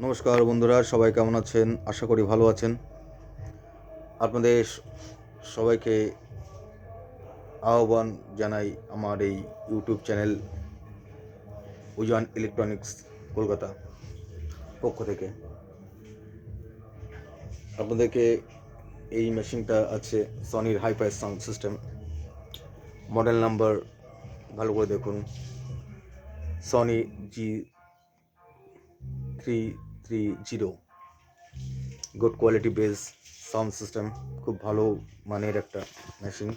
নমস্কার বন্ধুরা, সবাই কেমন আছেন? আশা করি ভালো আছেন। আপনাদের সবাইকে আহ্বান জানাই আমার এই YouTube channel Ujan electronics Kolkata পক্ষ থেকে। আপনাদেরকে এই মেশিনটা আছে সনির hyper sound system. Model number ভালো করে দেখুন, Sony G330। Good quality bass sound system, খুব ভালো মানের একটা মেশিন।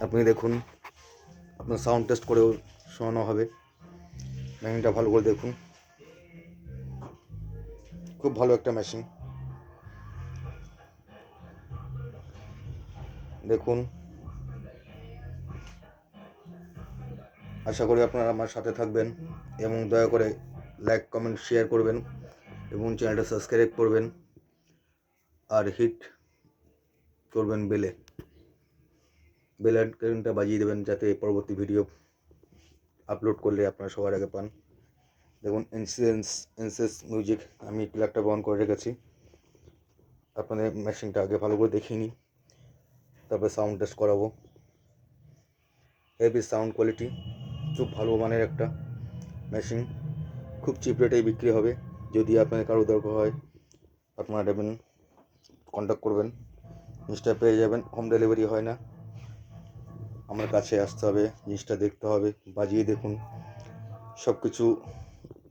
আপনি দেখুন, আপনার সাউন্ড টেস্ট করেও শোনানো হবে। মেশিনটা ভালো করে দেখুন, খুব ভালো একটা মেশিন। দেখুন, আশা করি আপনারা আমার সাথে থাকবেন এবং দয়া করে লাইক, কমেন্ট, শেয়ার করবেন এবং চ্যানেলটা সাবস্ক্রাইব করবেন আর হিট করবেন বেল আইকনটা বাজিয়ে দেবেন, যাতে পরবর্তী ভিডিও আপলোড করলে আপনারা সবার আগে পান। দেখুন, এনসেস মিউজিক আমি প্লাগটা বন্ধ করে রেখেছি। আপনাদের মেশিনটা আগে ভালো করে দেখিয়ে নিই, তারপরে সাউন্ড টেস্ট করাবো। হেভি সাউন্ড কোয়ালিটি, খুব ভালো মানের একটা মেশিন। খুব চিপ রেটেই বিক্রি হবে। যদি আপনাদের কারো দরকার হয় আপনারা দেবেন, কন্ট্যাক্ট করবেন, জিনিসটা পেয়ে যাবেন। হোম ডেলিভারি হয় না, আমার কাছে আসতে হবে, জিনিসটা দেখতে হবে, বাজিয়ে দেখুন, সব কিছু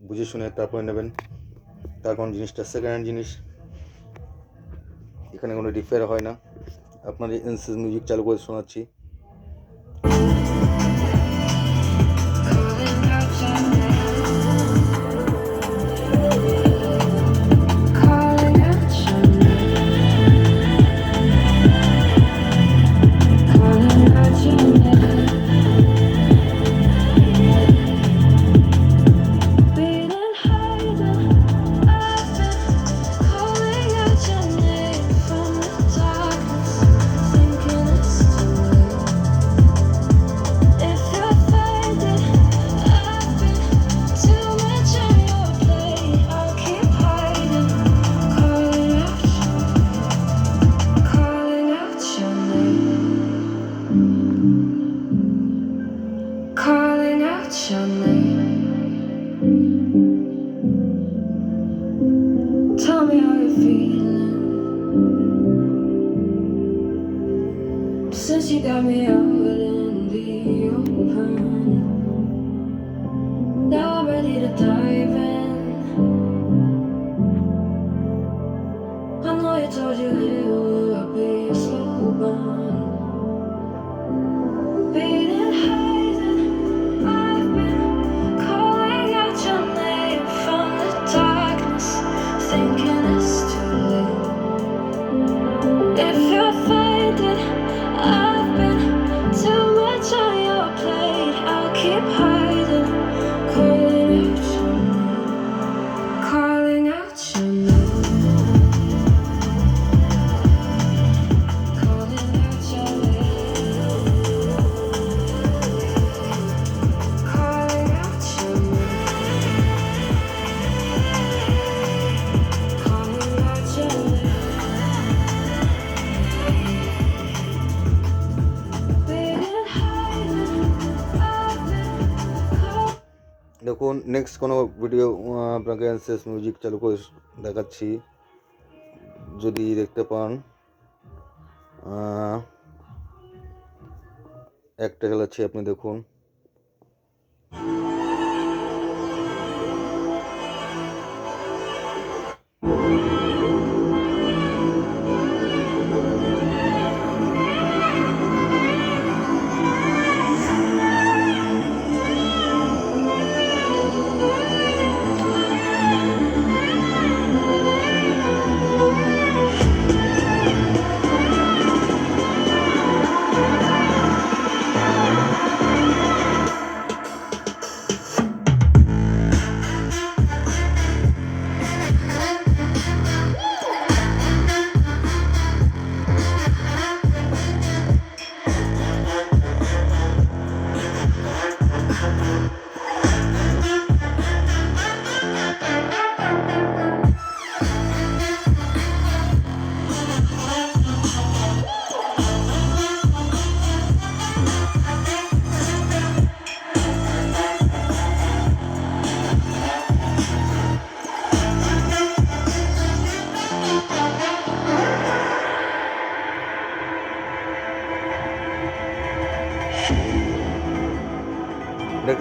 বুঝে শুনে তারপরে নেবেন। তার কারণ জিনিসটা সেকেন্ড হ্যান্ড জিনিস, এখানে কোনো রিপেয়ার হয় না। আপনাদের এনসেস মিউজিক চালু করে শোনাচ্ছি। Calling out your name. Tell me how you're feeling since you got me out in the open. Now I'm ready to dive in. I know you told you it would be a slow burn. Beating highs and I've been calling out your name from the darkness, thinking it's too late. If you're faded, I've been too much on your plate. I'll keep hiding, calling out your name, calling out your name, calling out your name, calling out your name, calling out your name. দেখুন, next কোনো video আপনাকে এনসেস music চালু করে দেখাচ্ছি, যদি দেখতে পান। একটা চালাচ্ছি, আপনি দেখুন।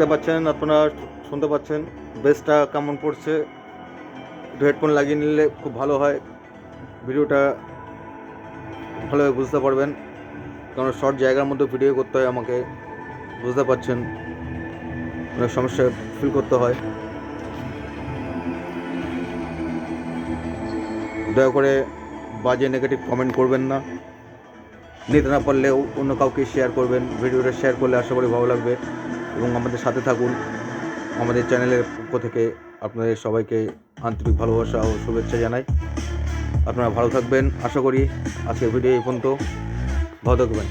দেখতে পাচ্ছেন, আপনারা শুনতে পাচ্ছেন বেসটা কেমন পড়ছে। একটু হেডফোন লাগিয়ে নিলে খুব ভালো হয়, ভিডিওটা ভালোভাবে বুঝতে পারবেন। কারণ শর্ট জায়গার মধ্যে ভিডিও করতে হয় আমাকে, বুঝতে পারছেন, অনেক সমস্যা ফিল করতে হয়। দয়া করে বাজে নেগেটিভ কমেন্ট করবেন না, নিতে না পারলেও অন্য কাউকে শেয়ার করবেন। ভিডিওটা শেয়ার করলে আশা করি ভালো লাগবে এবং আমাদের সাথে থাকুন। আমাদের চ্যানেলের পক্ষ থেকে আপনাদের সবাইকে আন্তরিক ভালোবাসা ও শুভেচ্ছা জানাই। আপনারা ভালো থাকবেন আশা করি। আজকের ভিডিও এই পর্যন্ত, ভালো থাকবেন।